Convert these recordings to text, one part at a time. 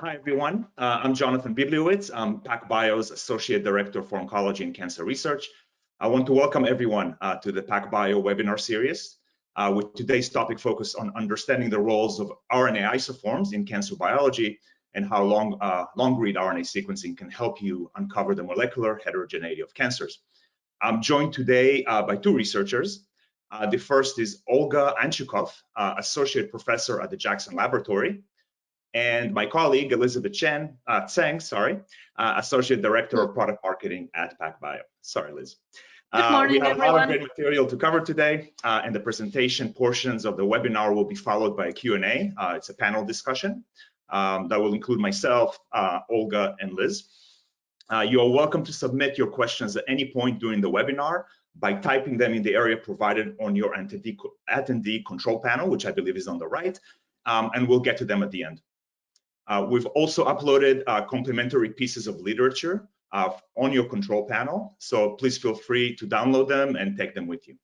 Hi, everyone. I'm Jonathan Bibliowicz. I'm PacBio's Associate Director for Oncology and Cancer Research. I want to welcome everyone to the PacBio webinar series, with today's topic focused on understanding the roles of RNA isoforms in cancer biology and how long-read RNA sequencing can help you uncover the molecular heterogeneity of cancers. I'm joined today by two researchers. The first is Olga Anchukov, Associate Professor at the Jackson Laboratory, and my colleague, Elizabeth Tseng, Associate Director of Product Marketing at PacBio. Sorry, Liz. Good morning, we have everyone. a lot of great material to cover today, and the presentation portions of the webinar will be followed by a Q&A. It's a panel discussion that will include myself, Olga, and Liz. You are welcome to submit your questions at any point during the webinar by typing them in the area provided on your attendee control panel, which I believe is on the right, and we'll get to them at the end. We've also uploaded complementary pieces of literature on your control panel, so please feel free to download them and take them with you.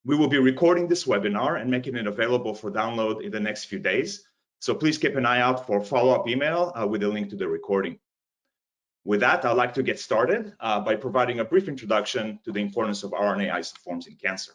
We will be recording this webinar and making it available for download in the next few days, so please keep an eye out for follow-up email with a link to the recording. With that, I'd like to get started by providing a brief introduction to the importance of RNA isoforms in cancer.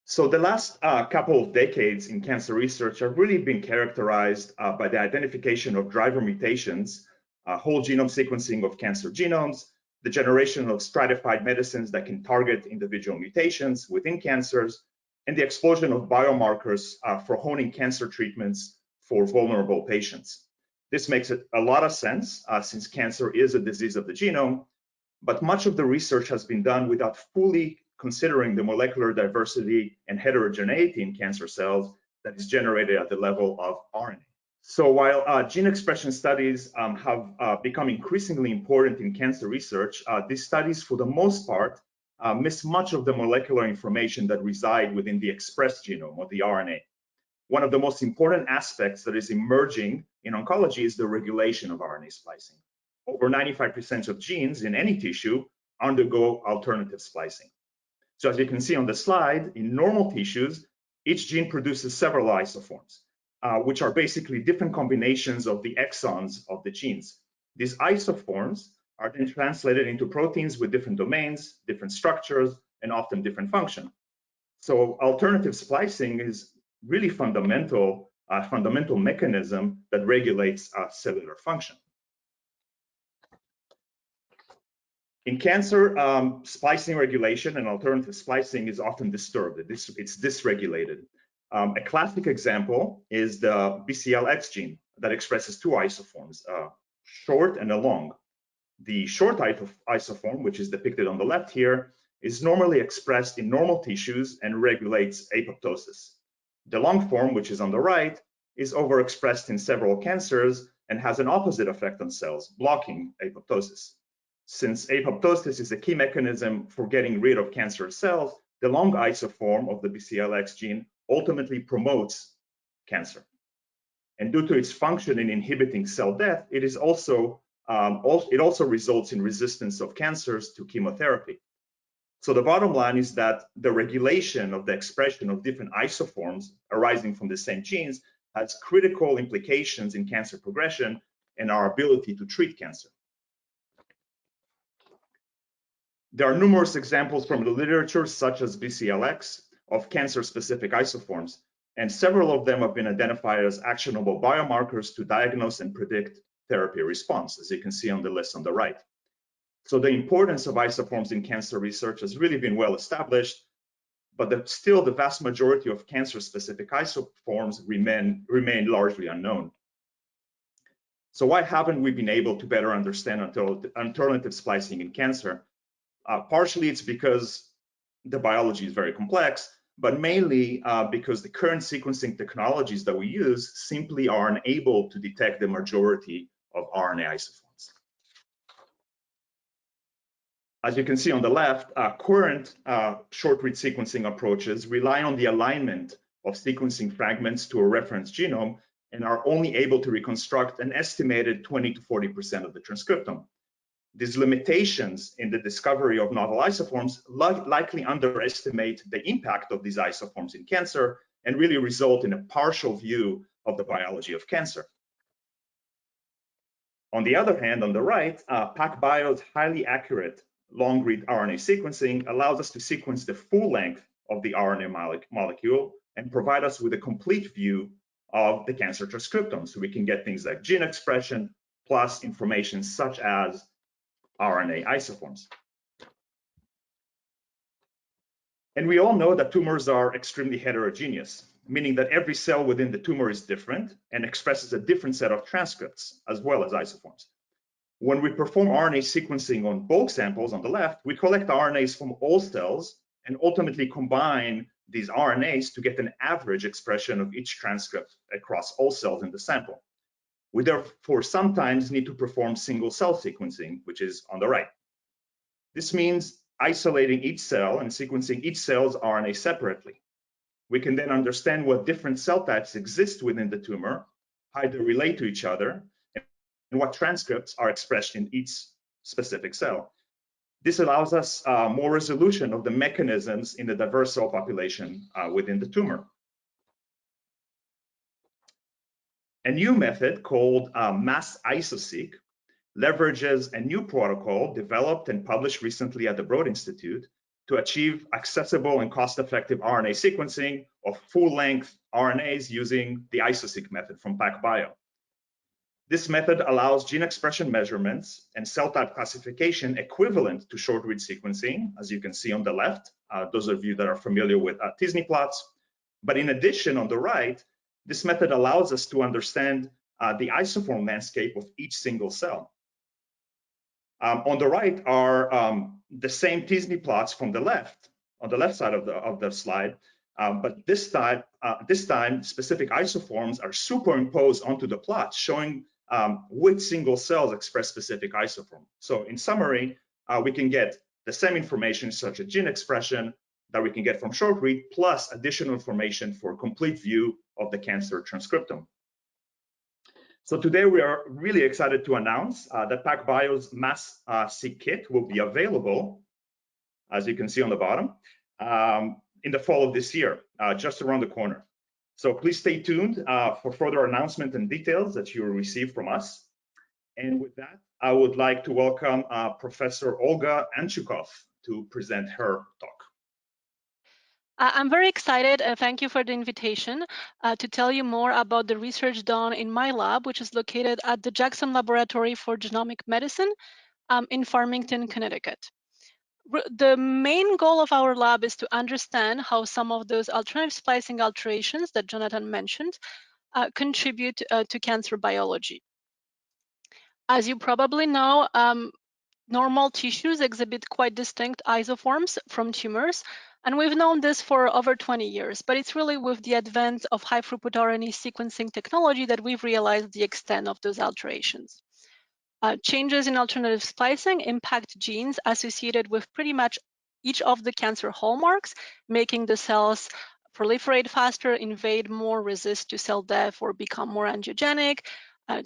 So the last couple of decades in cancer research have really been characterized by the identification of driver mutations, whole genome sequencing of cancer genomes, the generation of stratified medicines that can target individual mutations within cancers, and the explosion of biomarkers for honing cancer treatments for vulnerable patients. This makes a lot of sense since cancer is a disease of the genome, but much of the research has been done without fully considering the molecular diversity and heterogeneity in cancer cells that is generated at the level of RNA. So while gene expression studies have become increasingly important in cancer research, these studies, for the most part, miss much of the molecular information that reside within the expressed genome, or the RNA. One of the most important aspects that is emerging in oncology is the regulation of RNA splicing. Over 95% of genes in any tissue undergo alternative splicing. So as you can see on the slide, in normal tissues, each gene produces several isoforms, which are basically different combinations of the exons of the genes. These isoforms are then translated into proteins with different domains, different structures, and often different function. So alternative splicing is really fundamental mechanism that regulates cellular function. In cancer, splicing regulation and alternative splicing is often disturbed. It's dysregulated. A classic example is the BCL-X gene that expresses two isoforms, a short and a long. The short isoform, which is depicted on the left here, is normally expressed in normal tissues and regulates apoptosis. The long form, which is on the right, is overexpressed in several cancers and has an opposite effect on cells, blocking apoptosis. Since apoptosis is a key mechanism for getting rid of cancerous cells, the long isoform of the BCL-X gene ultimately promotes cancer. And due to its function in inhibiting cell death, it also results in resistance of cancers to chemotherapy. So the bottom line is that the regulation of the expression of different isoforms arising from the same genes has critical implications in cancer progression and our ability to treat cancer. There are numerous examples from the literature, such as BCL-X, of cancer-specific isoforms, and several of them have been identified as actionable biomarkers to diagnose and predict therapy response, as you can see on the list on the right. So the importance of isoforms in cancer research has really been well established, but still the vast majority of cancer-specific isoforms remain largely unknown. So why haven't we been able to better understand alternative splicing in cancer? Partially it's because the biology is very complex, but mainly because the current sequencing technologies that we use simply are unable to detect the majority of RNA isoforms. As you can see on the left, current short-read sequencing approaches rely on the alignment of sequencing fragments to a reference genome and are only able to reconstruct an estimated 20 to 40% of the transcriptome. These limitations in the discovery of novel isoforms likely underestimate the impact of these isoforms in cancer and really result in a partial view of the biology of cancer. On the other hand, on the right, PacBio's highly accurate long-read RNA sequencing allows us to sequence the full length of the RNA molecule and provide us with a complete view of the cancer transcriptome. So we can get things like gene expression plus information such as RNA isoforms. And we all know that tumors are extremely heterogeneous, meaning that every cell within the tumor is different and expresses a different set of transcripts as well as isoforms. When we perform RNA sequencing on bulk samples on the left, we collect RNAs from all cells and ultimately combine these RNAs to get an average expression of each transcript across all cells in the sample. We therefore sometimes need to perform single cell sequencing, which is on the right. This means isolating each cell and sequencing each cell's RNA separately. We can then understand what different cell types exist within the tumor, how they relate to each other, and what transcripts are expressed in each specific cell. This allows us more resolution of the mechanisms in the diverse cell population within the tumor. A new method called mass Iso-Seq leverages a new protocol developed and published recently at the Broad Institute to achieve accessible and cost-effective RNA sequencing of full-length RNAs using the Iso-Seq method from PacBio. This method allows gene expression measurements and cell type classification equivalent to short-read sequencing, as you can see on the left, those of you that are familiar with t-SNE plots. But in addition, on the right, this method allows us to understand the isoform landscape of each single cell. On the right are the same t-SNE plots from the left, on the left side of the slide, but this time specific isoforms are superimposed onto the plot, showing which single cells express specific isoform. So in summary, we can get the same information such as gene expression that we can get from short read, plus additional information for a complete view of the cancer transcriptome. So today we are really excited to announce that PacBio's mass-Seq kit will be available, as you can see on the bottom, in the fall of this year, just around the corner. So please stay tuned for further announcement and details that you will receive from us. And with that, I would like to welcome Professor Olga Anchukov to present her talk. I'm very excited, thank you for the invitation, to tell you more about the research done in my lab, which is located at the Jackson Laboratory for Genomic Medicine in Farmington, Connecticut. The main goal of our lab is to understand how some of those alternative splicing alterations that Jonathan mentioned contribute to cancer biology. As you probably know, normal tissues exhibit quite distinct isoforms from tumors, and we've known this for over 20 years, but it's really with the advent of high-throughput RNA sequencing technology that we've realized the extent of those alterations. Changes in alternative splicing impact genes associated with pretty much each of the cancer hallmarks, making the cells proliferate faster, invade more, resist to cell death, or become more angiogenic,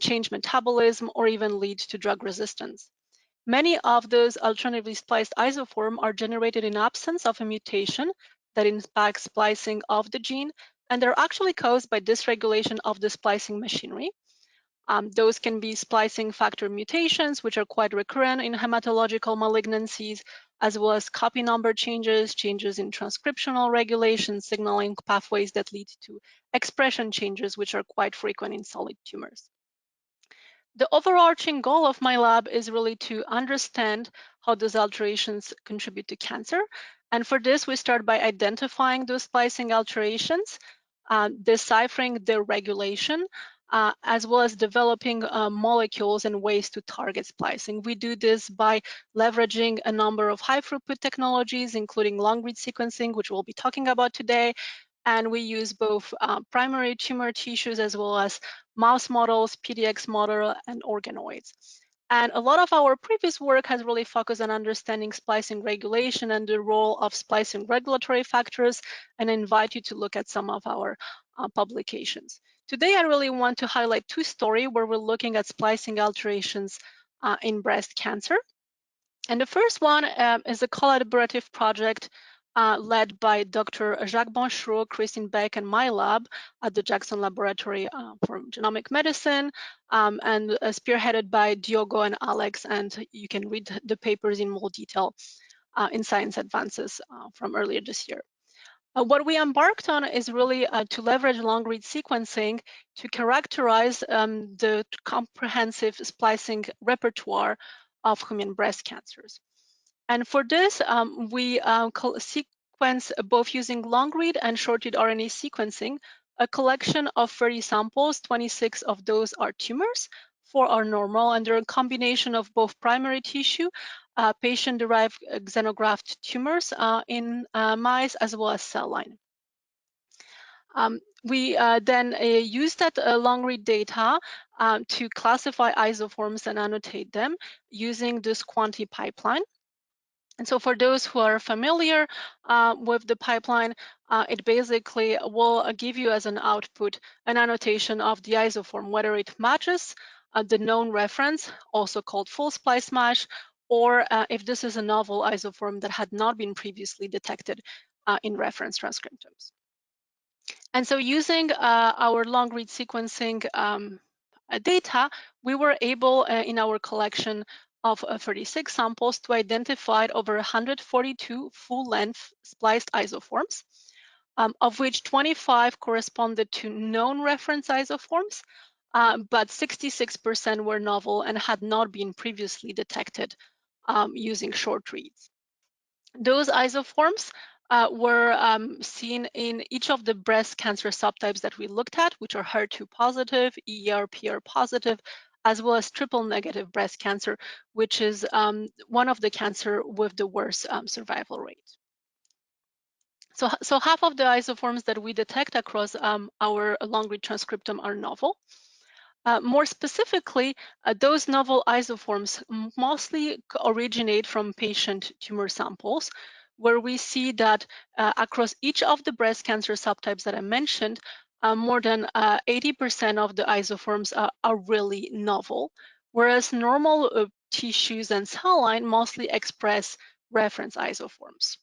change metabolism, or even lead to drug resistance. Many of those alternatively spliced isoforms are generated in absence of a mutation that impacts splicing of the gene, and they're actually caused by dysregulation of the splicing machinery. Those can be splicing factor mutations, which are quite recurrent in hematological malignancies, as well as copy number changes, changes in transcriptional regulation, signaling pathways that lead to expression changes, which are quite frequent in solid tumors. The overarching goal of my lab is really to understand how those alterations contribute to cancer. And for this, we start by identifying those splicing alterations, deciphering their regulation, as well as developing molecules and ways to target splicing. We do this by leveraging a number of high-throughput technologies, including long-read sequencing, which we'll be talking about today. And we use both primary tumor tissues as well as mouse models, PDX model, and organoids. And a lot of our previous work has really focused on understanding splicing regulation and the role of splicing regulatory factors, and I invite you to look at some of our publications. Today, I really want to highlight two stories where we're looking at splicing alterations in breast cancer. And the first one is a collaborative project led by Dr. Jacques Bonchereau, Christine Beck, and my lab at the Jackson Laboratory for Genomic Medicine, and spearheaded by Diogo and Alex. And you can read the papers in more detail in Science Advances from earlier this year. What we embarked on is really to leverage long-read sequencing to characterize the comprehensive splicing repertoire of human breast cancers. And for this, we sequence both using long-read and short-read RNA sequencing, a collection of 30 samples. 26 of those are tumors, 4 are normal, and they're a combination of both primary tissue, patient-derived xenograft tumors in mice, as well as cell line. We then use that long-read data to classify isoforms and annotate them using this Quanti pipeline. And so for those who are familiar with the pipeline, it basically will give you as an output an annotation of the isoform, whether it matches the known reference, also called full splice match, or if this is a novel isoform that had not been previously detected in reference transcriptomes. And so using our long-read sequencing data, we were able in our collection of 36 samples to identify over 142 full-length spliced isoforms, of which 25 corresponded to known reference isoforms, but 66% were novel and had not been previously detected using short reads. Those isoforms were seen in each of the breast cancer subtypes that we looked at, which are HER2 positive, ER/PR positive, as well as triple negative breast cancer, which is one of the cancer with the worst survival rate. So half of the isoforms that we detect across our long-read transcriptome are novel. More specifically, those novel isoforms mostly originate from patient tumor samples, where we see that across each of the breast cancer subtypes that I mentioned, more than 80% of the isoforms are really novel, whereas normal tissues and cell line mostly express reference isoforms.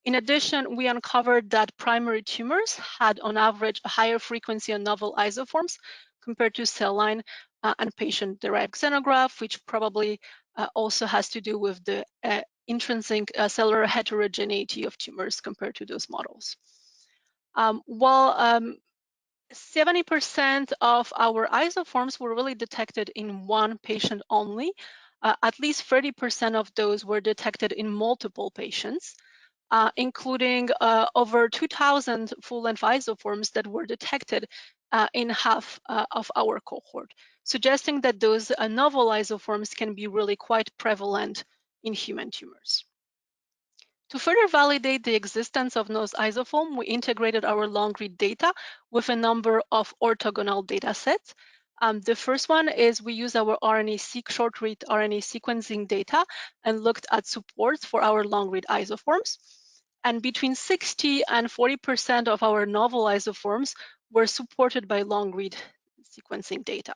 In addition, we uncovered that primary tumors had on average a higher frequency of novel isoforms compared to cell line and patient-derived xenograft, which probably also has to do with the intrinsic cellular heterogeneity of tumors compared to those models. While 70% of our isoforms were really detected in one patient only, at least 30% of those were detected in multiple patients, including over 2,000 full-length isoforms that were detected in half of our cohort, suggesting that those novel isoforms can be really quite prevalent in human tumors. To further validate the existence of those isoforms, we integrated our long-read data with a number of orthogonal data sets. The first one is we use our RNA-seq short-read RNA sequencing data and looked at supports for our long-read isoforms. And between 60 and 40% of our novel isoforms were supported by long-read sequencing data.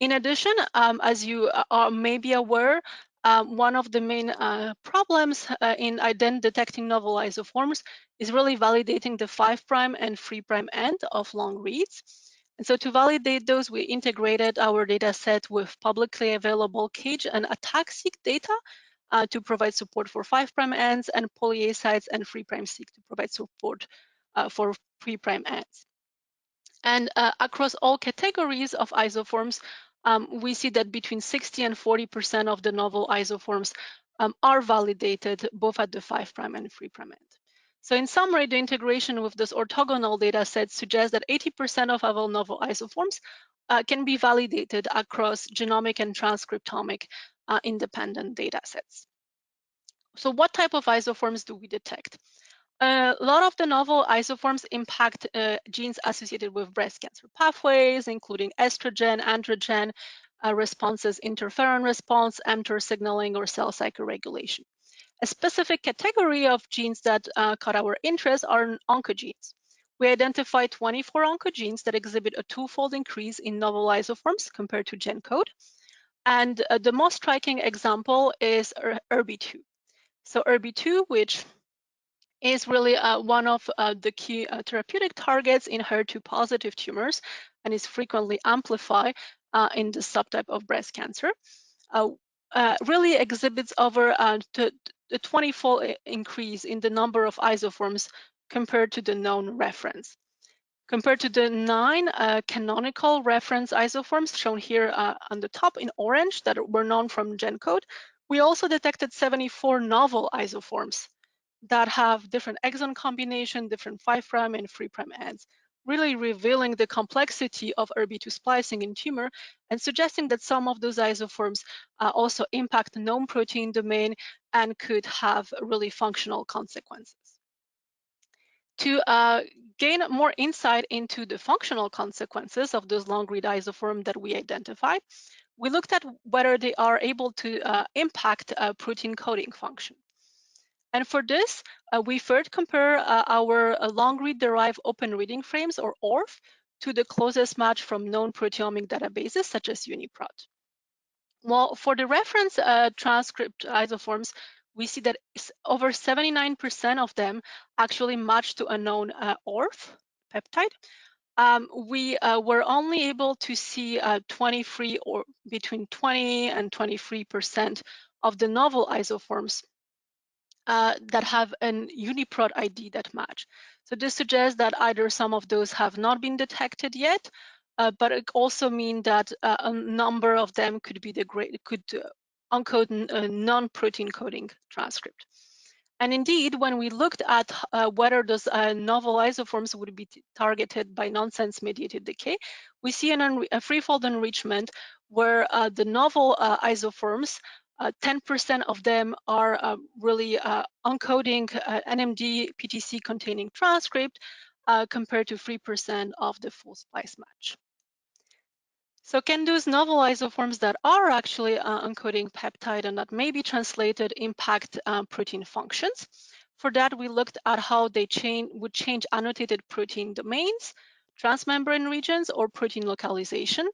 In addition, as you are maybe aware, one of the main problems in detecting novel isoforms is really validating the 5' and 3' end of long reads. And so to validate those, we integrated our data set with publicly available CAGE and ATAC-seq data to provide support for 5' ends, and poly-A sites and 3' seq to provide support for 3' ends. And across all categories of isoforms, we see that between 60 and 40% of the novel isoforms are validated both at the 5' and 3' end. So in summary, the integration with this orthogonal data set suggests that 80% of our novel isoforms can be validated across genomic and transcriptomic independent data sets. So what type of isoforms do we detect? A lot of the novel isoforms impact genes associated with breast cancer pathways, including estrogen, androgen responses, interferon response, mTOR signaling, or cell cycle regulation. A specific category of genes that caught our interest are oncogenes. We identified 24 oncogenes that exhibit a twofold increase in novel isoforms compared to gen code. And the most striking example is ERB2. So ERB2, which is really one of the key therapeutic targets in HER2-positive tumors and is frequently amplified in the subtype of breast cancer. Really exhibits over a 20-fold increase in the number of isoforms compared to the known reference. Compared to the 9 canonical reference isoforms shown here on the top in orange that were known from GenCode, we also detected 74 novel isoforms that have different exon combination, different 5' and 3' ends, really revealing the complexity of ERBB2 splicing in tumor and suggesting that some of those isoforms also impact the known protein domain and could have really functional consequences. To gain more insight into the functional consequences of those long-read isoforms that we identified, we looked at whether they are able to impact protein coding function. And for this, we first compare our long-read derived open reading frames, or ORF, to the closest match from known proteomic databases, such as UniProt. Well, for the reference transcript isoforms, we see that over 79% of them actually match to a known ORF peptide. We were only able to see 23 or between 20 and 23% of the novel isoforms that have an UniProt ID that match. So this suggests that either some of those have not been detected yet, but it also means that a number of them could be encode a non-protein coding transcript. And indeed, when we looked at whether those novel isoforms would be targeted by nonsense mediated decay, we see a threefold enrichment where the novel isoforms 10% of them are really encoding NMD PTC containing transcript compared to 3% of the full splice match. So can those novel isoforms that are actually encoding peptide and that may be translated impact protein functions? For that, we looked at how they would change annotated protein domains, transmembrane regions, or protein localization.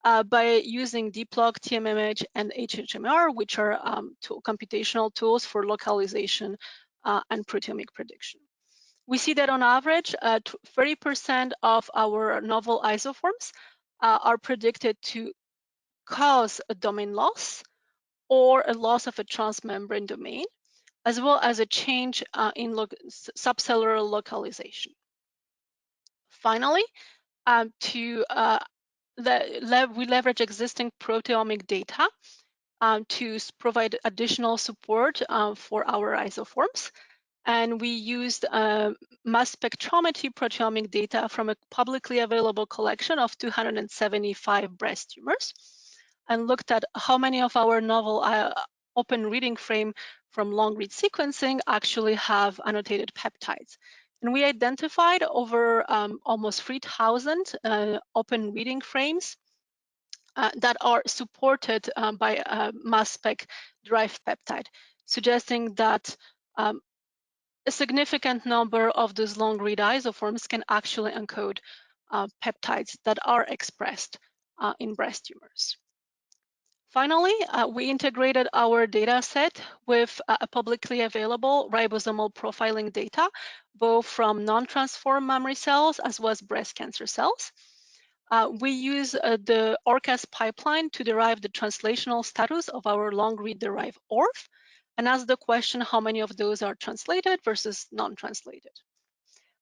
By using DeepLock, TMMH, and HHMR, which are computational tools for localization and proteomic prediction. We see that on average, 30% of our novel isoforms are predicted to cause a domain loss or a loss of a transmembrane domain, as well as a change in subcellular localization. Finally, we leverage existing proteomic data to provide additional support for our isoforms. And we used mass spectrometry proteomic data from a publicly available collection of 275 breast tumors and looked at how many of our novel open reading frame from long-read sequencing actually have annotated peptides. And we identified over almost 3,000 open reading frames that are supported by mass spec derived peptide, suggesting that a significant number of those long-read isoforms can actually encode peptides that are expressed in breast tumors. Finally, we integrated our data set with a publicly available ribosomal profiling data, both from non-transformed mammary cells as well as breast cancer cells. We use the ORCAS pipeline to derive the translational status of our long-read derived ORF and ask the question how many of those are translated versus non-translated.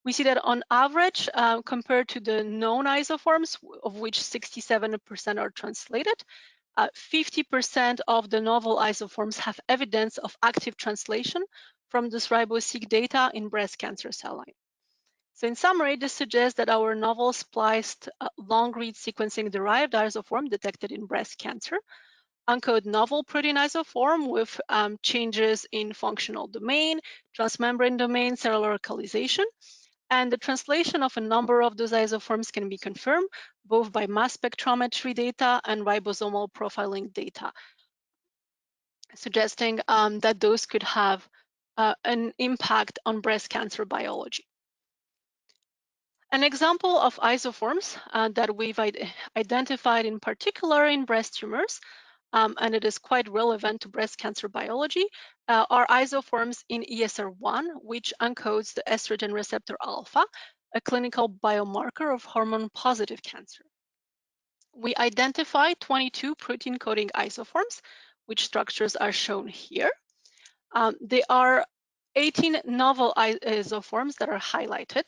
We see that on average, compared to the known isoforms, of which 67% are translated, 50% of the novel isoforms have evidence of active translation from this RiboSeq data in breast cancer cell line. So in summary, this suggests that our novel spliced long-read sequencing derived isoform detected in breast cancer encode novel protein isoform with changes in functional domain, transmembrane domain, cellular localization, and the translation of a number of those isoforms can be confirmed both by mass spectrometry data and ribosomal profiling data, suggesting that those could have an impact on breast cancer biology. An example of isoforms that we've identified in particular in breast tumors and it is quite relevant to breast cancer biology, are isoforms in ESR1, which encodes the estrogen receptor alpha, a clinical biomarker of hormone-positive cancer. We identify 22 protein-coding isoforms, which structures are shown here. There are 18 novel isoforms that are highlighted.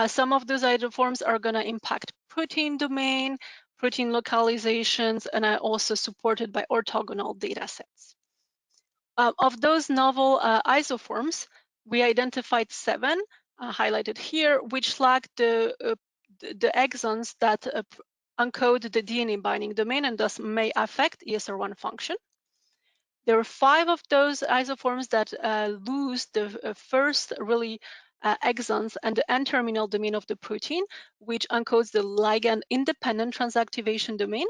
Some of those isoforms are going to impact protein domain, protein localizations, and are also supported by orthogonal data sets. Of those novel isoforms, we identified 7, highlighted here, which lack the exons that encode the DNA binding domain and thus may affect ESR1 function. There are 5 of those isoforms that lose the first really exons and the N-terminal domain of the protein, which encodes the ligand-independent transactivation domain.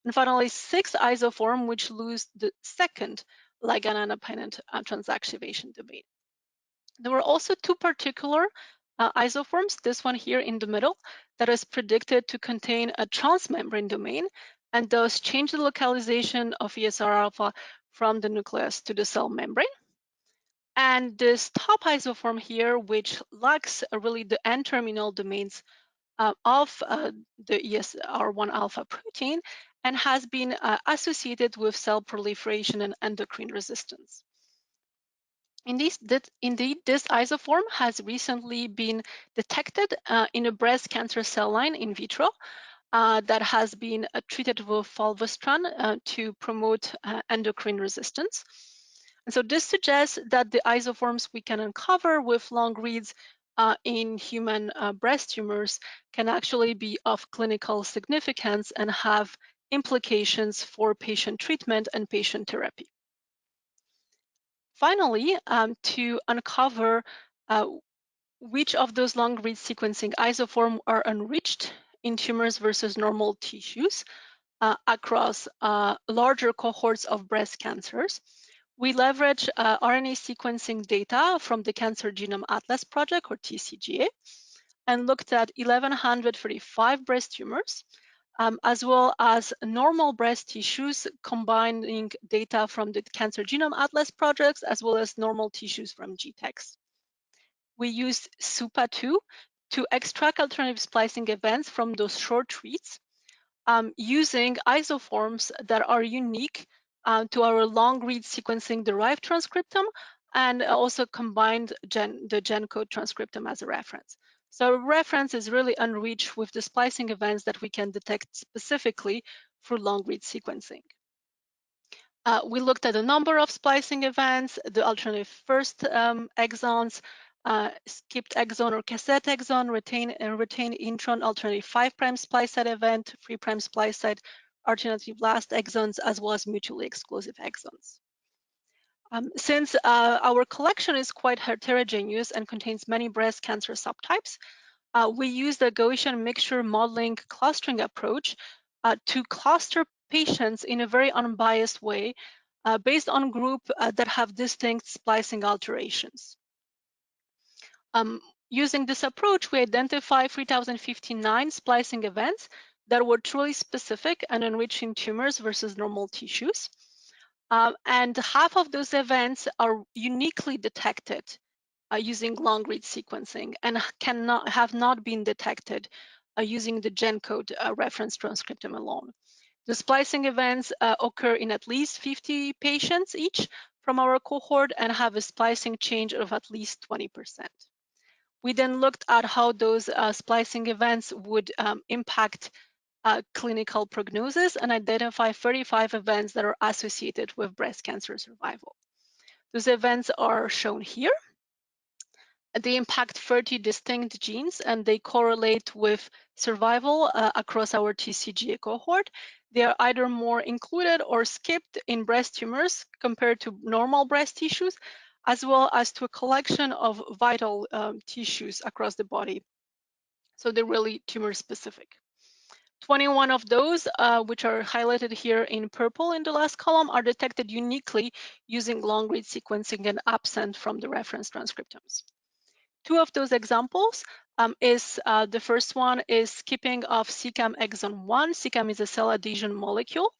And finally, 6 isoforms which lose the second ligand-independent transactivation domain. There were also 2 particular isoforms, this one here in the middle, that is predicted to contain a transmembrane domain and thus change the localization of ESR alpha from the nucleus to the cell membrane. And this top isoform here, which lacks really the N-terminal domains of the ESR1 alpha protein and has been associated with cell proliferation and endocrine resistance. Indeed, this isoform has recently been detected in a breast cancer cell line in vitro that has been treated with fulvestrant to promote endocrine resistance. And so this suggests that the isoforms we can uncover with long reads in human breast tumors can actually be of clinical significance and have implications for patient treatment and patient therapy. Finally, to uncover which of those long-read sequencing isoforms are enriched in tumors versus normal tissues across larger cohorts of breast cancers, we leverage RNA sequencing data from the Cancer Genome Atlas Project, or TCGA, and looked at 1,135 breast tumors, as well as normal breast tissues, combining data from the Cancer Genome Atlas projects, as well as normal tissues from GTEx. We used SUPA2 to extract alternative splicing events from those short reads, using isoforms that are unique to our long-read sequencing derived transcriptome, and also combined the GenCode transcriptome as a reference. So reference is really enriched with the splicing events that we can detect specifically for long-read sequencing. We looked at a number of splicing events, the alternative first exons, skipped exon or cassette exon, retained intron, alternative 5' splice site event, 3' splice site, alternative last exons, as well as mutually exclusive exons. Since our collection is quite heterogeneous and contains many breast cancer subtypes, we use the Gaussian mixture modeling clustering approach to cluster patients in a very unbiased way based on group that have distinct splicing alterations. Using this approach, we identify 3,059 splicing events that were truly specific and enriching tumors versus normal tissues. And half of those events are uniquely detected using long-read sequencing and have not been detected using the GenCode reference transcriptome alone. The splicing events occur in at least 50 patients each from our cohort and have a splicing change of at least 20%. We then looked at how those splicing events would impact clinical prognosis and identify 35 events that are associated with breast cancer survival. Those events are shown here. They impact 30 distinct genes and they correlate with survival across our TCGA cohort. They are either more included or skipped in breast tumors compared to normal breast tissues, as well as to a collection of vital tissues across the body. So they're really tumor specific. 21 of those, which are highlighted here in purple in the last column, are detected uniquely using long-read sequencing and absent from the reference transcriptomes. 2 of those examples the first one is skipping of CEACAM exon 1. CEACAM is a cell adhesion molecule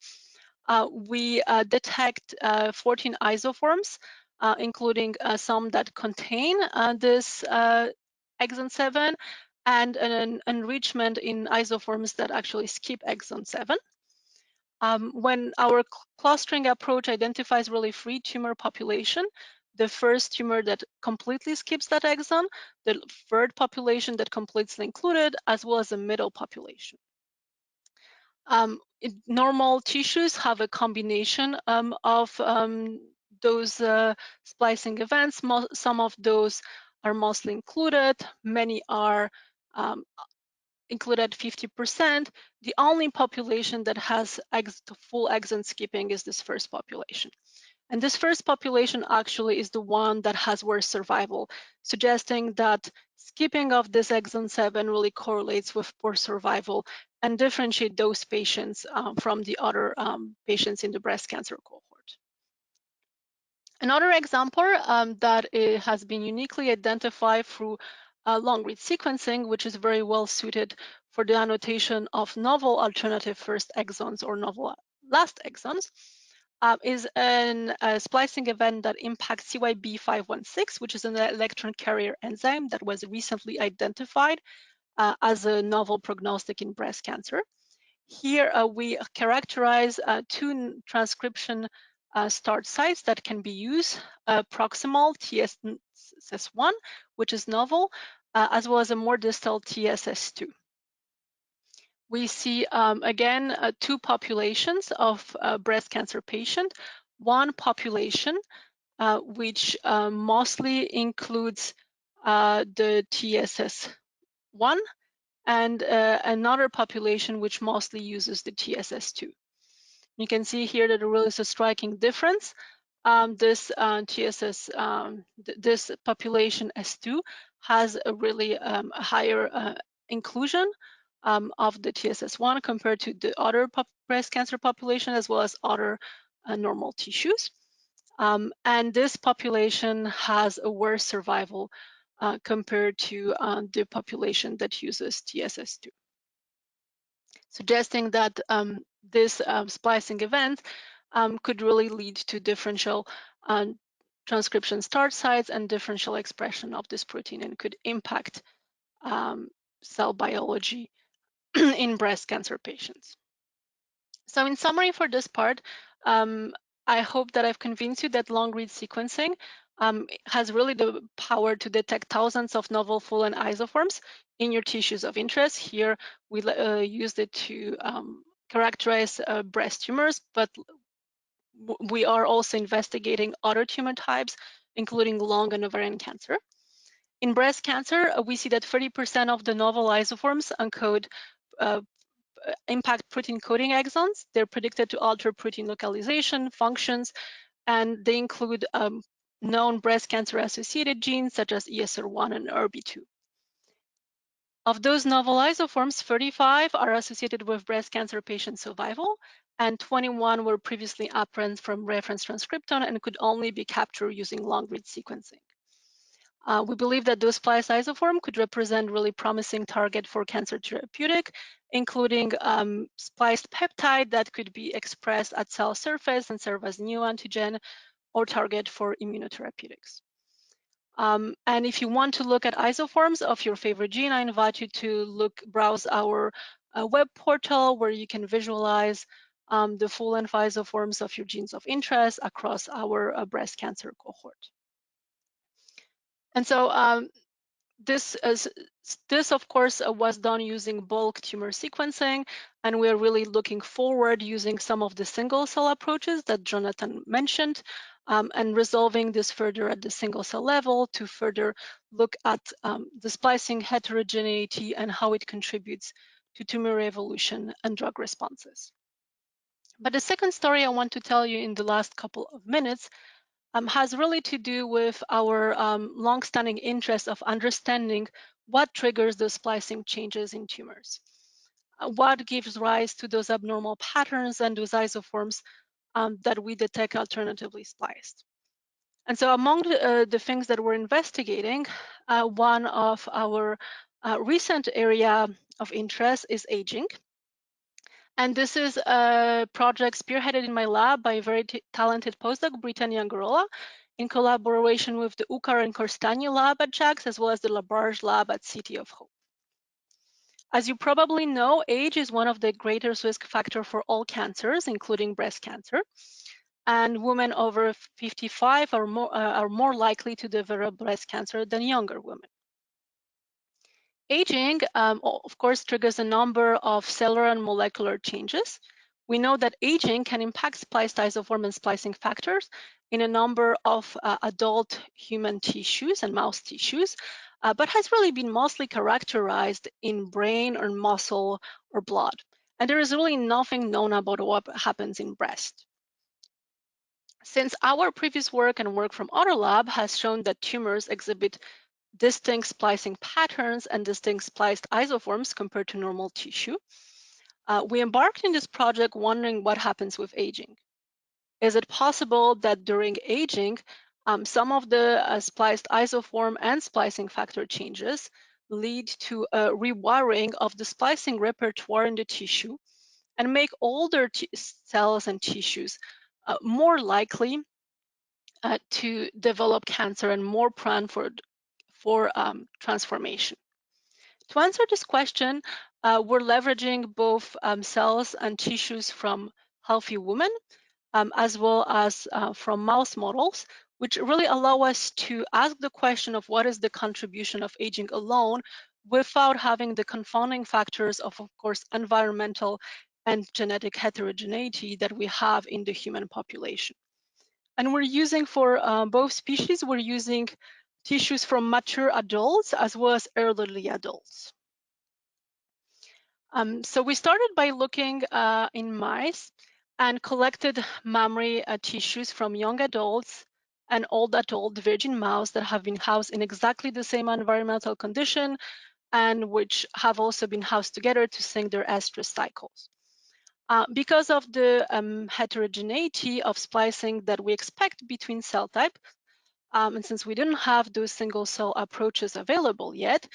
we detect 14 isoforms, including some that contain this exon 7, and an enrichment in isoforms that actually skip exon 7. When our clustering approach identifies really free tumor population, the first tumor that completely skips that exon, the third population that completely included, as well as the middle population. Normal tissues have a combination of those splicing events. Some of those are mostly included, many are included 50%. The only population that has full exon skipping is this first population. And this first population actually is the one that has worse survival, suggesting that skipping of this exon 7 really correlates with poor survival and differentiate those patients from the other patients in the breast cancer cohort. Another example that has been uniquely identified through long-read sequencing, which is very well suited for the annotation of novel alternative first exons or novel last exons, is a splicing event that impacts CYB516, which is an electron carrier enzyme that was recently identified as a novel prognostic in breast cancer. Here we characterize 2 transcription start sites that can be used, proximal TSS1, which is novel, as well as a more distal TSS2. We see, again, 2 populations of breast cancer patient. One population, which mostly includes the TSS1, and another population which mostly uses the TSS2. You can see here that there really is a striking difference. This population S2 has a really higher inclusion of the TSS1 compared to the other breast cancer population, as well as other normal tissues. And this population has a worse survival compared to the population that uses TSS2, suggesting that this splicing event could really lead to differential transcription start sites and differential expression of this protein, and could impact cell biology in breast cancer patients. So in summary for this part, I hope that I've convinced you that long-read sequencing has really the power to detect thousands of novel full and isoforms in your tissues of interest. Here, we used it to characterize breast tumors, but we are also investigating other tumor types, including lung and ovarian cancer. In breast cancer, we see that 30% of the novel isoforms encode impact protein coding exons. They're predicted to alter protein localization, functions, and they include known breast cancer associated genes such as ESR1 and ERB2. Of those novel isoforms, 35 are associated with breast cancer patient survival, and 21 were previously apparent from reference transcriptome and could only be captured using long-read sequencing. We believe that those spliced isoform could represent really promising target for cancer therapeutic, including spliced peptide that could be expressed at cell surface and serve as neoantigen or target for immunotherapeutics. And if you want to look at isoforms of your favorite gene, I invite you to browse our web portal where you can visualize the full-length isoforms of your genes of interest across our breast cancer cohort. And so this, of course, was done using bulk tumor sequencing, and we're really looking forward using some of the single cell approaches that Jonathan mentioned, and resolving this further at the single cell level to further look at the splicing heterogeneity and how it contributes to tumor evolution and drug responses. But the second story I want to tell you in the last couple of minutes has really to do with our long-standing interest of understanding what triggers the splicing changes in tumors. What gives rise to those abnormal patterns and those isoforms that we detect alternatively spliced. And so among the things that we're investigating, one of our recent area of interest is aging. And this is a project spearheaded in my lab by a very talented postdoc, Britannia Angarola, in collaboration with the Ukar and Corstanyo lab at JAX, as well as the Labarge lab at City of Hope. As you probably know, age is one of the greatest risk factors for all cancers, including breast cancer. And women over 55 are more likely to develop breast cancer than younger women. Aging, of course, triggers a number of cellular and molecular changes. We know that aging can impact spliced isoform and splicing factors in a number of adult human tissues and mouse tissues, but has really been mostly characterized in brain or muscle or blood. And there is really nothing known about what happens in breast. Since our previous work and work from other lab has shown that tumors exhibit distinct splicing patterns and distinct spliced isoforms compared to normal tissue, we embarked in this project wondering what happens with aging. Is it possible that during aging, some of the spliced isoform and splicing factor changes lead to a rewiring of the splicing repertoire in the tissue and make older cells and tissues more likely to develop cancer and more prone for transformation? To answer this question, we're leveraging both cells and tissues from healthy women, as well as from mouse models, which really allow us to ask the question of what is the contribution of aging alone without having the confounding factors of course, environmental and genetic heterogeneity that we have in the human population. And we're using for both species, we're using tissues from mature adults as well as elderly adults. So we started by looking in mice and collected mammary tissues from young adults and old adult virgin mouse that have been housed in exactly the same environmental condition and which have also been housed together to sync their estrus cycles. Because of the heterogeneity of splicing that we expect between cell type, and since we didn't have those single cell approaches available yet,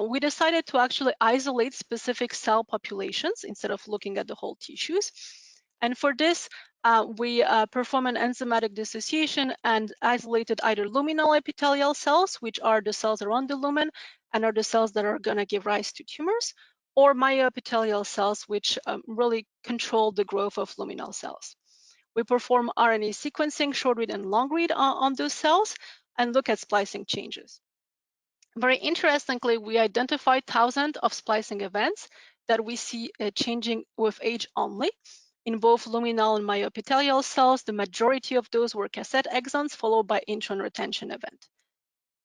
we decided to actually isolate specific cell populations instead of looking at the whole tissues. And for this, we perform an enzymatic dissociation and isolated either luminal epithelial cells, which are the cells around the lumen and are the cells that are going to give rise to tumors, or myoepithelial cells, which really control the growth of luminal cells. We perform RNA sequencing, short read and long read on those cells and look at splicing changes. Very interestingly, we identified thousands of splicing events that we see changing with age only. In both luminal and myoepithelial cells, the majority of those were cassette exons followed by intron retention event.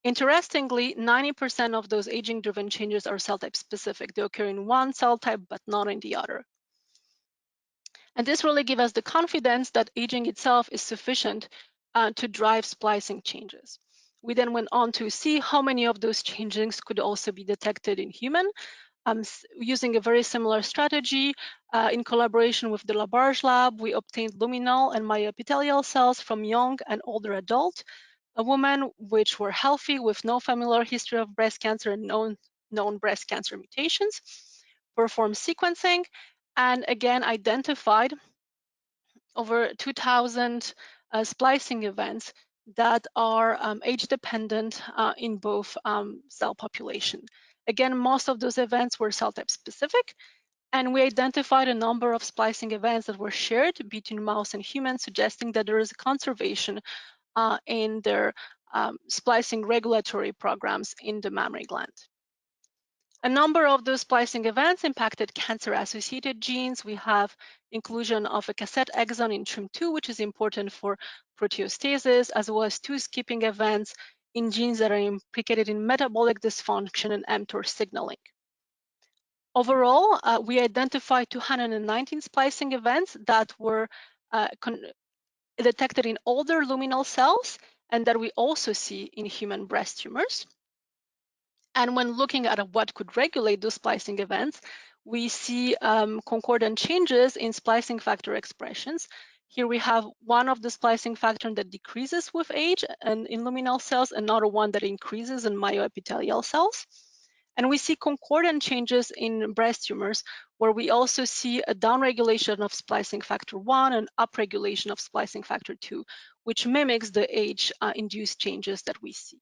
Interestingly, 90% of those aging-driven changes are cell type specific. They occur in one cell type, but not in the other. And this really gives us the confidence that aging itself is sufficient to drive splicing changes. We then went on to see how many of those changes could also be detected in human, using a very similar strategy. In collaboration with the Labarge lab, we obtained luminal and myoepithelial cells from young and older adult women which were healthy with no familial history of breast cancer and known breast cancer mutations, performed sequencing, and again identified over 2,000 splicing events that are age dependent in both cell population. Again, most of those events were cell type specific, and we identified a number of splicing events that were shared between mouse and humans, suggesting that there is a conservation in their splicing regulatory programs in the mammary gland. A number of those splicing events impacted cancer-associated genes. We have inclusion of a cassette exon in TRIM2, which is important for proteostasis, as well as two skipping events in genes that are implicated in metabolic dysfunction and mTOR signaling. Overall, we identified 219 splicing events that were detected in older luminal cells and that we also see in human breast tumors. And when looking at what could regulate those splicing events, we see concordant changes in splicing factor expressions. Here we have one of the splicing factors that decreases with age and in luminal cells, another one that increases in myoepithelial cells. And we see concordant changes in breast tumors, where we also see a downregulation of splicing factor 1 and upregulation of splicing factor 2, which mimics the age-induced changes that we see.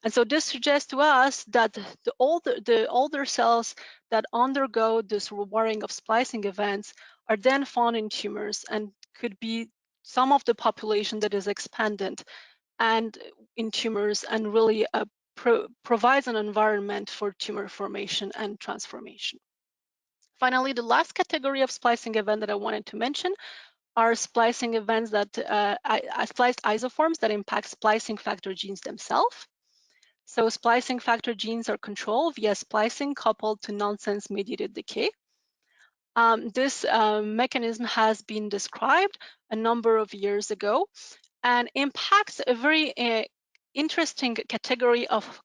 And so this suggests to us that the older cells that undergo this rewiring of splicing events are then found in tumors and could be some of the population that is expanded and in tumors and really provides an environment for tumor formation and transformation. Finally, the last category of splicing event that I wanted to mention are splicing events that spliced isoforms that impact splicing factor genes themselves. So splicing factor genes are controlled via splicing coupled to nonsense-mediated decay. This mechanism has been described a number of years ago and impacts a very interesting category of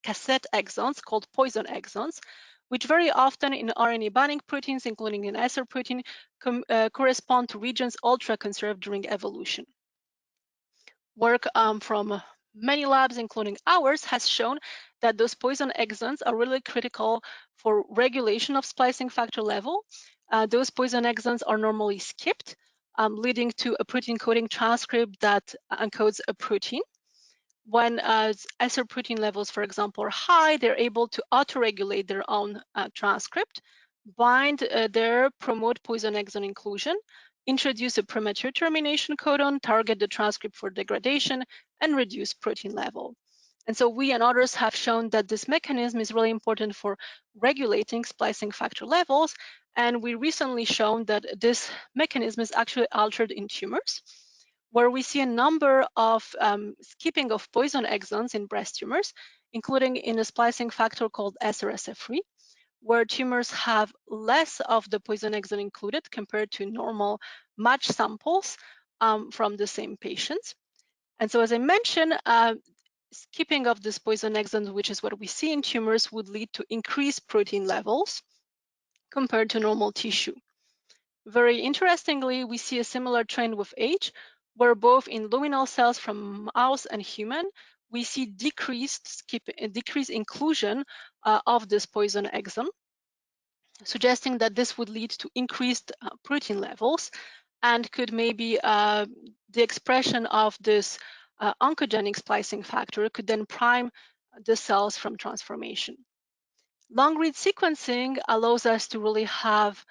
cassette exons called poison-exons, which very often in RNA binding proteins, including in SR protein, correspond to regions ultra-conserved during evolution. Work from many labs, including ours, has shown that those poison exons are really critical for regulation of splicing factor level. Those poison exons are normally skipped, leading to a protein coding transcript that encodes a protein. When SR protein levels, for example, are high, they're able to auto-regulate their own transcript, bind their promote poison exon inclusion, introduce a premature termination codon, target the transcript for degradation, and reduce protein level. And so we and others have shown that this mechanism is really important for regulating splicing factor levels. And we recently shown that this mechanism is actually altered in tumors, where we see a number of skipping of poison exons in breast tumors, including in a splicing factor called SRSF3, where tumors have less of the poison exon included compared to normal match samples from the same patients. And so as I mentioned, skipping of this poison exon, which is what we see in tumors, would lead to increased protein levels compared to normal tissue. Very interestingly, we see a similar trend with age, where both in luminal cells from mouse and human, we see decreased inclusion of this poison exon, suggesting that this would lead to increased protein levels and could maybe the expression of this oncogenic splicing factor could then prime the cells from transformation. Long-read sequencing allows us to really have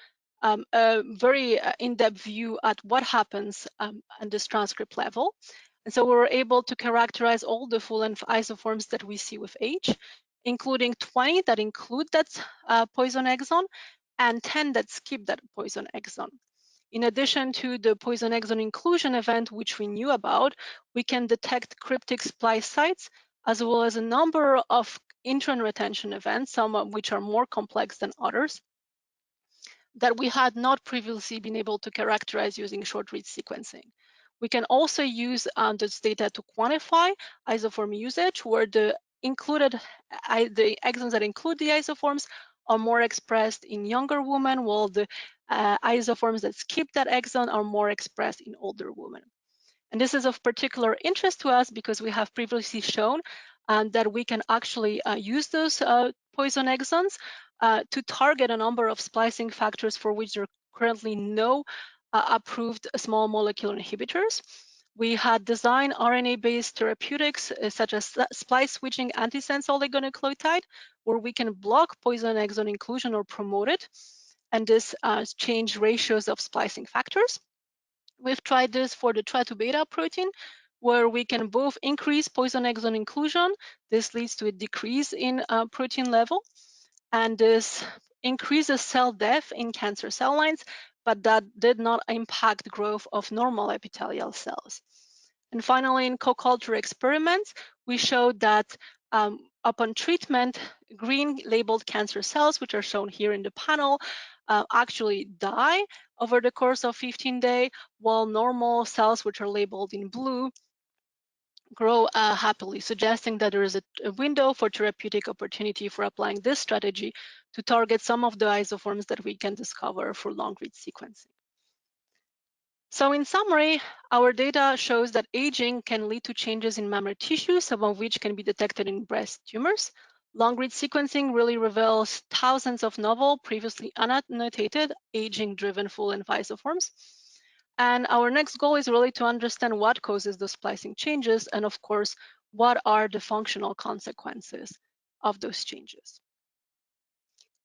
a very in-depth view at what happens at this transcript level. And so we were able to characterize all the full-length isoforms that we see with age, including 20 that include that poison exon and 10 that skip that poison exon. In addition to the poison exon inclusion event, which we knew about, we can detect cryptic splice sites, as well as a number of intron retention events, some of which are more complex than others, that we had not previously been able to characterize using short-read sequencing. We can also use this data to quantify isoform usage, where the exons that include the isoforms are more expressed in younger women, while the isoforms that skip that exon are more expressed in older women. And this is of particular interest to us because we have previously shown that we can actually use those poison exons to target a number of splicing factors for which there are currently no approved small molecule inhibitors. We had designed RNA-based therapeutics such as splice switching antisense oligonucleotide, where we can block poison exon inclusion or promote it, and this change ratios of splicing factors. We've tried this for the TRA2-beta protein, where we can both increase poison exon inclusion. This leads to a decrease in protein level, and this increases cell death in cancer cell lines, but that did not impact growth of normal epithelial cells. And finally, in co-culture experiments, we showed that upon treatment, green labeled cancer cells, which are shown here in the panel, actually die over the course of 15 days, while normal cells, which are labeled in blue, grow happily, suggesting that there is a window for therapeutic opportunity for applying this strategy to target some of the isoforms that we can discover for long-read sequencing. So in summary, our data shows that aging can lead to changes in mammary tissue, some of which can be detected in breast tumors. Long-read sequencing really reveals thousands of novel, previously unannotated, aging-driven full-length isoforms. And our next goal is really to understand what causes the splicing changes, and of course, what are the functional consequences of those changes.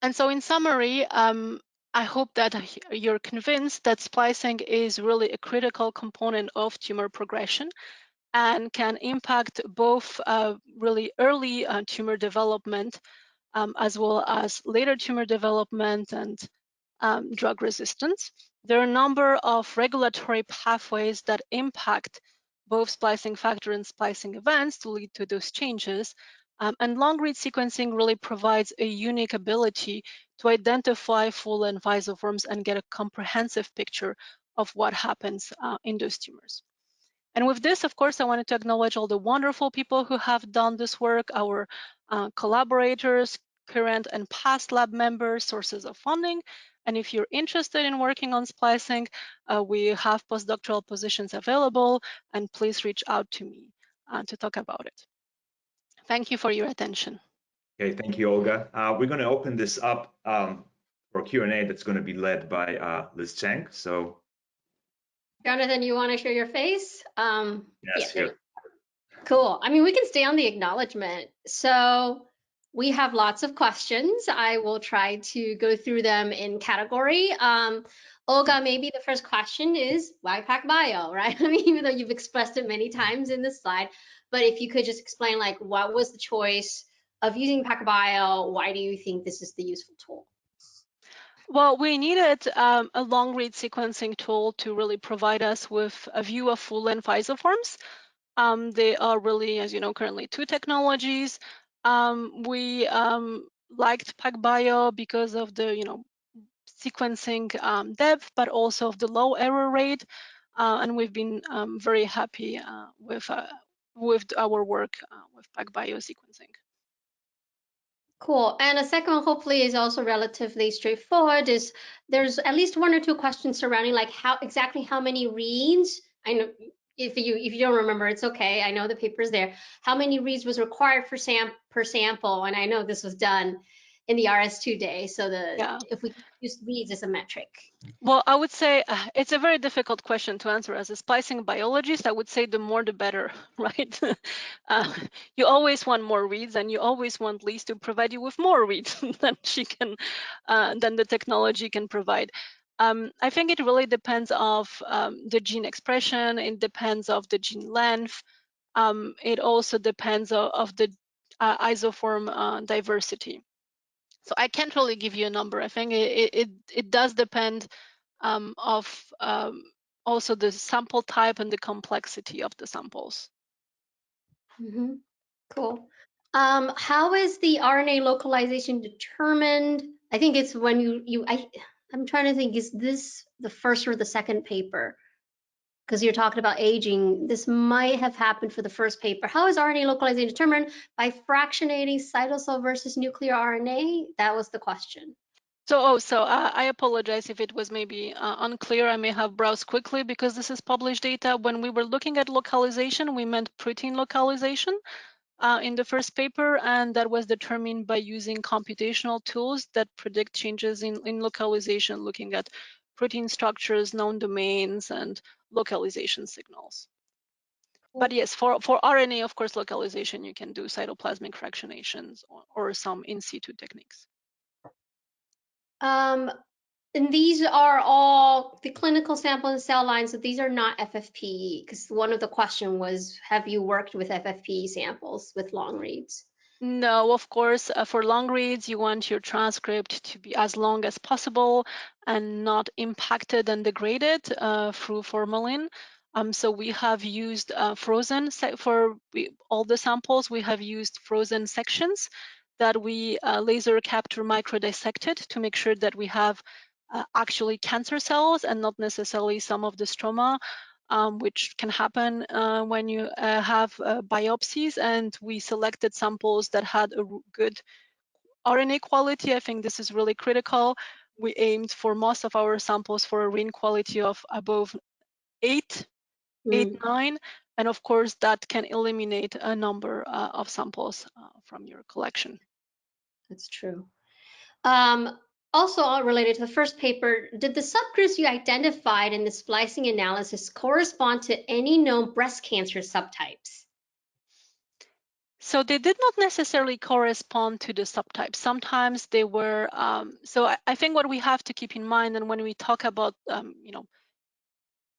And so in summary, I hope that you're convinced that splicing is really a critical component of tumor progression and can impact both really early tumor development as well as later tumor development and drug resistance. There are a number of regulatory pathways that impact both splicing factor and splicing events to lead to those changes. And long-read sequencing really provides a unique ability to identify full-length isoforms and get a comprehensive picture of what happens in those tumors. And with this, of course, I wanted to acknowledge all the wonderful people who have done this work, our collaborators, current and past lab members, sources of funding. And if you're interested in working on splicing, we have postdoctoral positions available, and please reach out to me to talk about it. Thank you for your attention. Okay, thank you, Olga. We're going to open this up for Q&A that's going to be led by Liz Cheng. So, Jonathan, you want to share your face? yes, Yeah. Cool. I mean, we can stay on the acknowledgement. So we have lots of questions. I will try to go through them in category. Olga, maybe the first question is why PacBio, right? I mean, even though you've expressed it many times in this slide, but if you could just explain, like, what was the choice of using PacBio? Why do you think this is the useful tool? Well, we needed a long-read sequencing tool to really provide us with a view of full-length isoforms. They are really, as you know, currently two technologies. We liked PacBio because of the, sequencing depth, but also of the low error rate. And we've been very happy with our work with PacBio sequencing. Cool. And a second one hopefully is also relatively straightforward. Is there's at least one or two questions surrounding like how many reads. I know if you don't remember, it's okay. I know the paper's there. How many reads was required per sample? And I know this was done in the RS2 day. So if we use reads as a metric. Well, I would say it's a very difficult question to answer. As a splicing biologist, I would say the more the better, right? You always want more reads, and you always want Liz to provide you with more reads than she can, than the technology can provide. I think it really depends of the gene expression. It depends of the gene length. It also depends of the isoform diversity. So I can't really give you a number. I think it does depend of also the sample type and the complexity of the samples. Mm-hmm. Cool. How is the RNA localization determined? I think it's when I'm trying to think, is this the first or the second paper? Because you're talking about aging, this might have happened for the first paper. How is RNA localization determined? By fractionating cytosol versus nuclear RNA? That was the question. So I apologize if it was maybe unclear. I may have browsed quickly because this is published data. When we were looking at localization, we meant protein localization in the first paper, and that was determined by using computational tools that predict changes in localization, looking at protein structures, known domains, and localization signals. But yes, for RNA, of course, localization, you can do cytoplasmic fractionations or some in situ techniques. And these are all the clinical sample and cell lines, so these are not FFPE, because one of the question was, have you worked with FFPE samples with long reads? No, of course, for long reads, you want your transcript to be as long as possible and not impacted and degraded through formalin. So we have used frozen, for all the samples, we have used frozen sections that we laser capture microdissected to make sure that we have actually cancer cells and not necessarily some of the stroma, which can happen when you have biopsies. And we selected samples that had a good RNA quality. I think this is really critical. We aimed for most of our samples for a RNA quality of above 8, 9. And of course, that can eliminate a number of samples from your collection. That's true. Also related to the first paper, did the subgroups you identified in the splicing analysis correspond to any known breast cancer subtypes? So they did not necessarily correspond to the subtypes. Sometimes they were, so I think what we have to keep in mind, and when we talk about,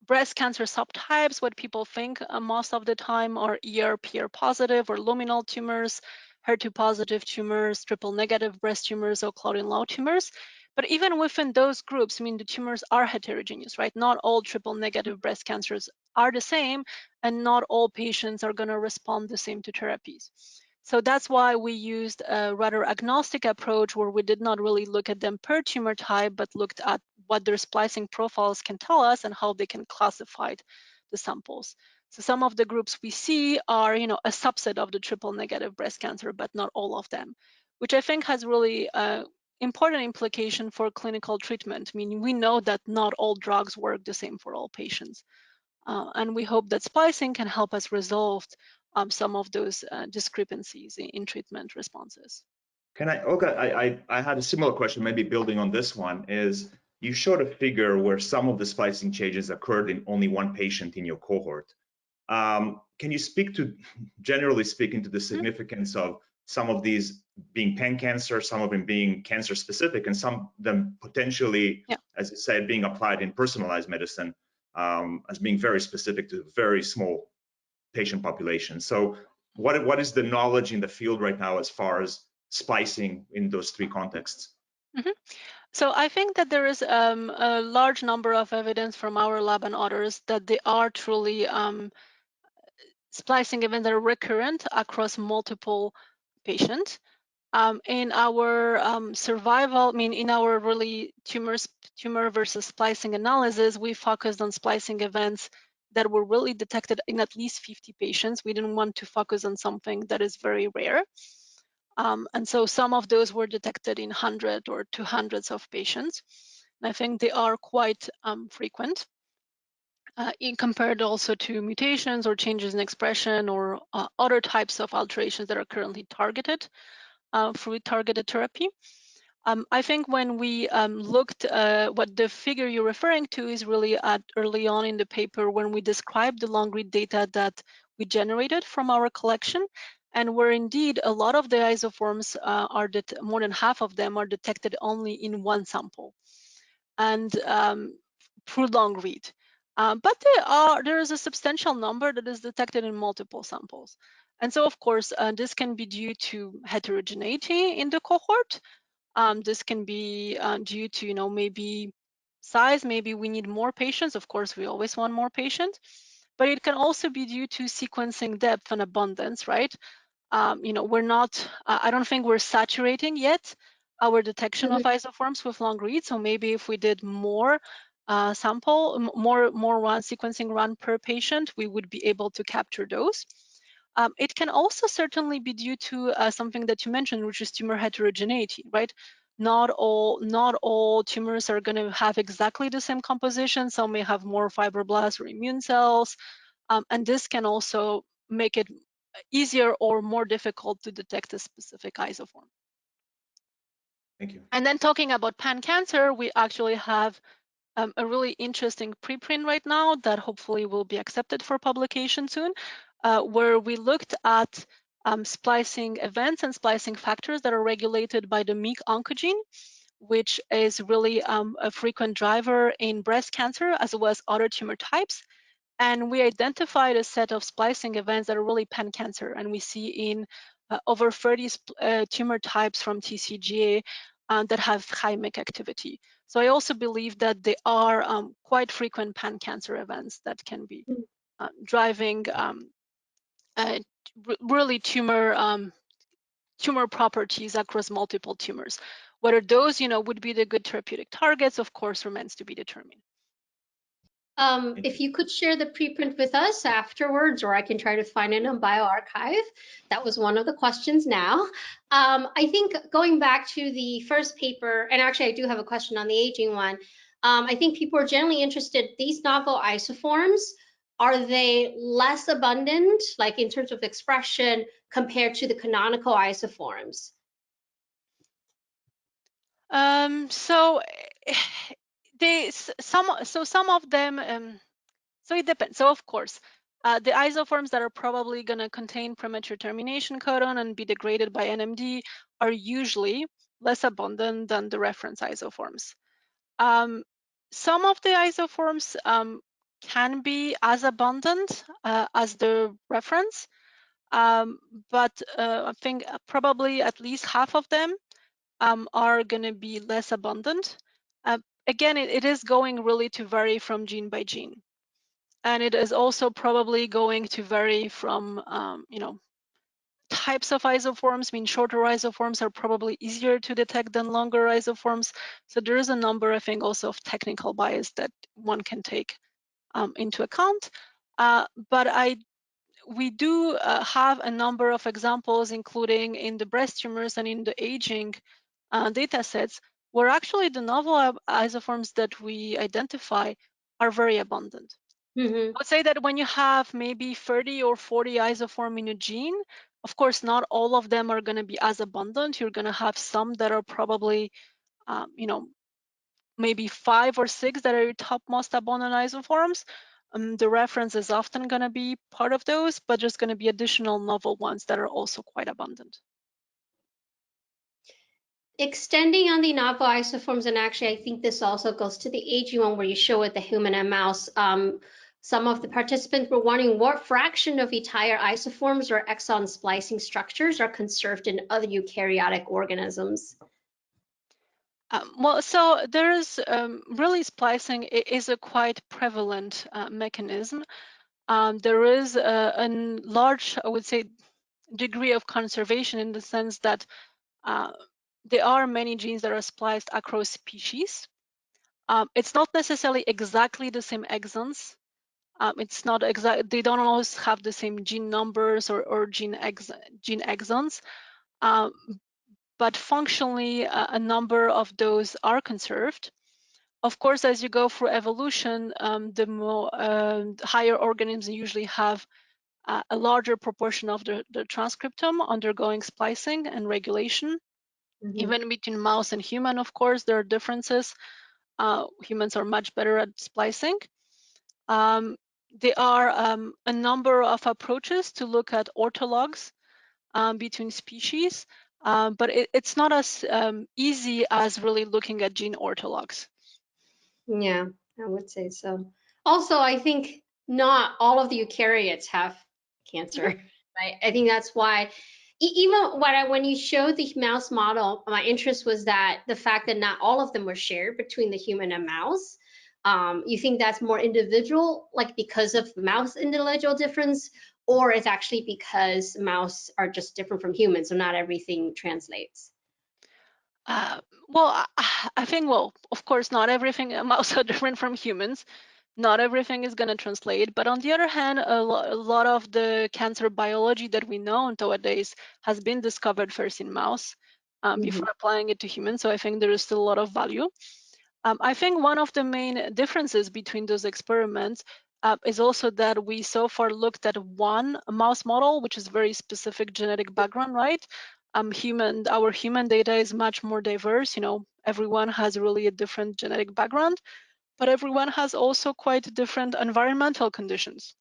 breast cancer subtypes, what people think most of the time are ER/PR positive or luminal tumors, HER2 positive tumors, triple negative breast tumors, or Claudin low tumors. But even within those groups, I mean, the tumors are heterogeneous, right? Not all triple negative breast cancers are the same, and not all patients are going to respond the same to therapies. So that's why we used a rather agnostic approach where we did not really look at them per tumor type, but looked at what their splicing profiles can tell us and how they can classify the samples. So some of the groups we see are, a subset of the triple negative breast cancer, but not all of them, which I think has really important implication for clinical treatment. I mean, we know that not all drugs work the same for all patients. And we hope that splicing can help us resolve some of those discrepancies in treatment responses. Can I, Olga, I had a similar question, maybe building on this one, is you showed a figure where some of the splicing changes occurred in only one patient in your cohort. Can you speak to, generally speaking, to the significance of some of these being pan-cancer, some of them being cancer-specific, and some of them potentially, as you said, being applied in personalized medicine as being very specific to very small patient population. So what is the knowledge in the field right now as far as splicing in those three contexts? So I think that there is a large number of evidence from our lab and others that they are truly splicing events that are recurrent across multiple patients. In our survival, I mean, in our really tumor versus splicing analysis, we focused on splicing events that were really detected in at least 50 patients. We didn't want to focus on something that is very rare. And so some of those were detected in 100 or 200s of patients. And I think they are quite frequent. Compared also to mutations or changes in expression or other types of alterations that are currently targeted through targeted therapy. I think when we looked, what the figure you're referring to is really at early on in the paper when we described the long-read data that we generated from our collection, and where indeed a lot of the isoforms are that more than half of them are detected only in one sample, and through long-read. But there is a substantial number that is detected in multiple samples. And so, of course, this can be due to heterogeneity in the cohort. This can be due to, maybe size. Maybe we need more patients. Of course, we always want more patients. But it can also be due to sequencing depth and abundance, right? We're not, I don't think we're saturating yet our detection of isoforms with long read. So maybe if we did more more sequencing run per patient, we would be able to capture those. It can also certainly be due to something that you mentioned, which is tumor heterogeneity, right? Not all tumors are going to have exactly the same composition. Some may have more fibroblasts or immune cells, and this can also make it easier or more difficult to detect a specific isoform. Thank you. And then talking about pan-cancer, we actually have a really interesting preprint right now that hopefully will be accepted for publication soon, where we looked at splicing events and splicing factors that are regulated by the MYC-oncogene, which is really a frequent driver in breast cancer as well as other tumor types. And we identified a set of splicing events that are really pan-cancer, and we see in over 30 tumor types from TCGA that have high MYC activity. So I also believe that they are quite frequent pan-cancer events that can be driving really tumor properties across multiple tumors. Whether those, would be the good therapeutic targets, of course, remains to be determined. If you could share the preprint with us afterwards, or I can try to find it on bioRxiv. That was one of the questions now. I think going back to the first paper, and actually I do have a question on the aging one. I think people are generally interested, these novel isoforms, are they less abundant, like in terms of expression, compared to the canonical isoforms? So some of them. So it depends. So of course, the isoforms that are probably going to contain premature termination codon and be degraded by NMD are usually less abundant than the reference isoforms. Some of the isoforms can be as abundant as the reference, but I think probably at least half of them are going to be less abundant. Again, it is going really to vary from gene by gene. And it is also probably going to vary from, types of isoforms. I mean, shorter isoforms are probably easier to detect than longer isoforms. So there is a number, I think, also of technical bias that one can take into account. But we do have a number of examples, including in the breast tumors and in the aging data sets, where actually the novel isoforms that we identify are very abundant. Mm-hmm. I would say that when you have maybe 30 or 40 isoform in a gene, of course, not all of them are going to be as abundant. You're going to have some that are probably, maybe 5 or 6 that are your top most abundant isoforms. The reference is often going to be part of those, but there's going to be additional novel ones that are also quite abundant. Extending on the novel isoforms, and actually I think this also goes to the aging one where you show it the human and mouse. Some of the participants were wondering what fraction of entire isoforms or exon splicing structures are conserved in other eukaryotic organisms. Well, so there is really splicing is a quite prevalent mechanism. There is a large, I would say, degree of conservation in the sense that there are many genes that are spliced across species. It's not necessarily exactly the same exons. It's not exact. They don't always have the same gene numbers or gene exons. But functionally, a number of those are conserved. Of course, as you go through evolution, the more higher organisms usually have a larger proportion of the transcriptome undergoing splicing and regulation. Mm-hmm. Even between mouse and human, of course, there are differences. Humans are much better at splicing. There are a number of approaches to look at orthologs between species, but it's not as easy as really looking at gene orthologs. Yeah, I would say so. Also, I think not all of the eukaryotes have cancer, right? I think that's why, even when you showed the mouse model, my interest was that the fact that not all of them were shared between the human and mouse. You think that's more individual, like because of mouse individual difference, or it's actually because mouse are just different from humans, so not everything translates? Well, I think, well, of course, not everything mouse are different from humans. Not everything is going to translate. But on the other hand, a lot of the cancer biology that we know nowadays has been discovered first in mouse before applying it to humans. So I think there is still a lot of value. I think one of the main differences between those experiments is also that we so far looked at one mouse model, which is very specific genetic background, right? Our human data is much more diverse. Everyone has really a different genetic background, but everyone has also quite different environmental conditions.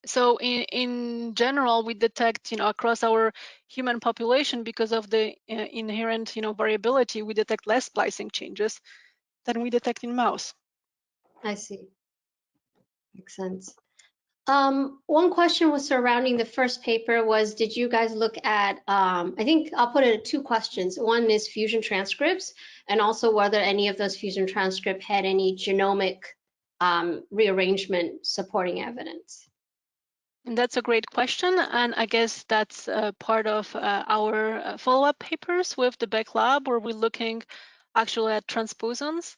So in general, we detect, across our human population, because of the inherent, variability, we detect less splicing changes than we detect in mouse. I see. Makes sense. One question was surrounding the first paper was, did you guys look at, I think I'll put it at 2 questions. One is fusion transcripts, and also whether any of those fusion transcripts had any genomic rearrangement supporting evidence. And that's a great question. And I guess that's part of our follow-up papers with the Beck Lab, where we're looking actually at transposons,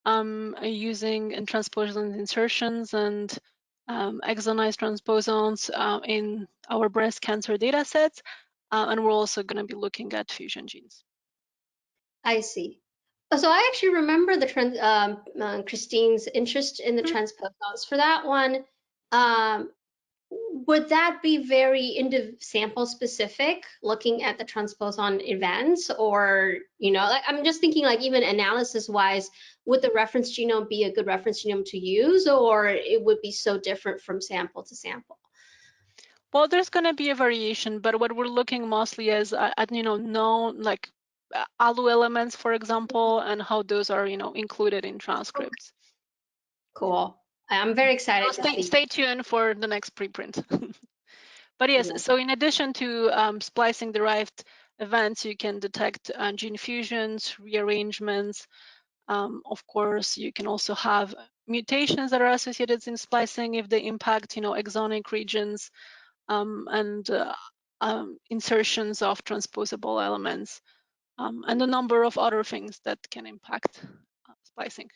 using transposon insertions and exonized transposons in our breast cancer data sets. And we're also going to be looking at fusion genes. I see. So I actually remember the Christine's interest in the transposons for that one. would that be very sample specific, looking at the transposon events, or like, I'm just thinking, like, even analysis wise, would the reference genome be a good reference genome to use, or it would be so different from sample to sample? Well, there's going to be a variation, but what we're looking mostly is at known, like ALU elements, for example, and how those are included in transcripts. Cool. I'm very excited to see. Stay tuned for the next preprint. But yes, so in addition to splicing derived events, you can detect gene fusions, rearrangements. Of course, you can also have mutations that are associated in splicing if they impact exonic regions, and insertions of transposable elements, and a number of other things that can impact splicing.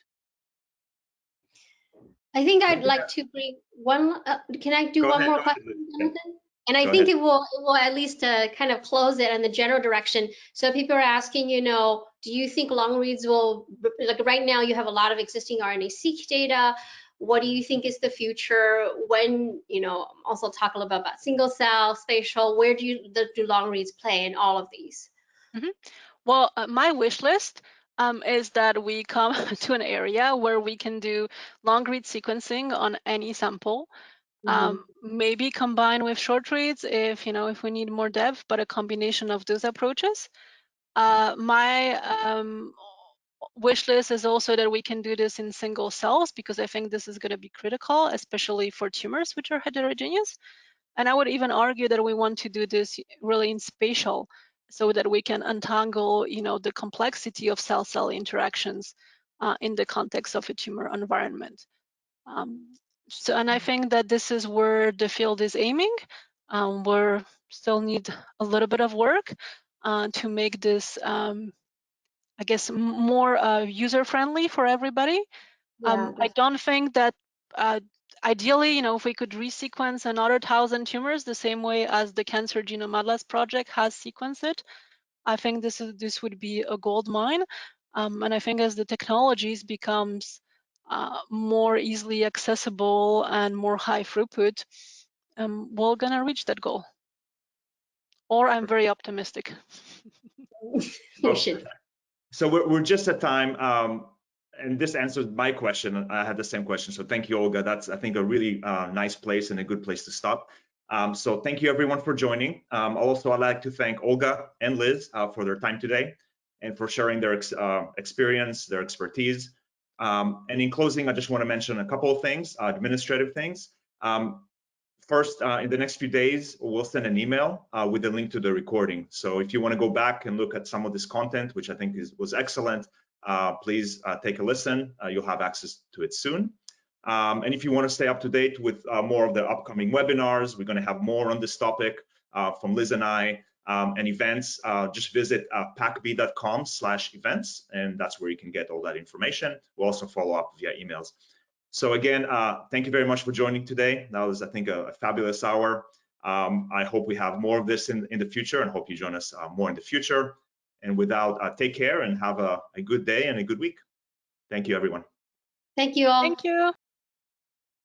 I think I'd like to bring one. Can I do one more question, Jonathan? And I think it will at least kind of close it in the general direction. So people are asking, do you think long reads will, like right now you have a lot of existing RNA-seq data. What do you think is the future? When, also talk a little bit about single cell, spatial, where do long reads play in all of these? Mm-hmm. Well, my wish list is that we come to an area where we can do long read sequencing on any sample. Maybe combine with short reads if we need more depth, but a combination of those approaches. My wish list is also that we can do this in single cells, because I think this is going to be critical, especially for tumors which are heterogeneous. And I would even argue that we want to do this really in spatial, so that we can untangle the complexity of cell-cell interactions in the context of a tumor environment. And I think that this is where the field is aiming. We still need a little bit of work to make this, I guess, more user-friendly for everybody. I don't think that ideally, if we could resequence another 1,000 tumors the same way as the Cancer Genome Atlas project has sequenced it, I think this would be a gold mine. And I think as the technologies becomes more easily accessible and more high throughput, we're gonna reach that goal. Or I'm very optimistic. You should. So we're just at time, and this answers my question. I had the same question, so thank you, Olga. That's, I think, a really nice place and a good place to stop. So thank you everyone for joining. Also, I'd like to thank Olga and Liz for their time today and for sharing their experience, their expertise. And in closing, I just want to mention a couple of things, administrative things. First, in the next few days, we'll send an email with a link to the recording. So if you want to go back and look at some of this content, which I think was excellent, please take a listen. You'll have access to it soon. And if you want to stay up to date with more of the upcoming webinars, we're going to have more on this topic from Liz and I, and events, just visit pacb.com/events, and that's where you can get all that information. We'll also follow up via emails. So again, thank you very much for joining today. That was, I think, a fabulous hour. I hope we have more of this in the future, and hope you join us more in the future. And without, take care and have a good day and a good week. Thank you, everyone. Thank you all. Thank you.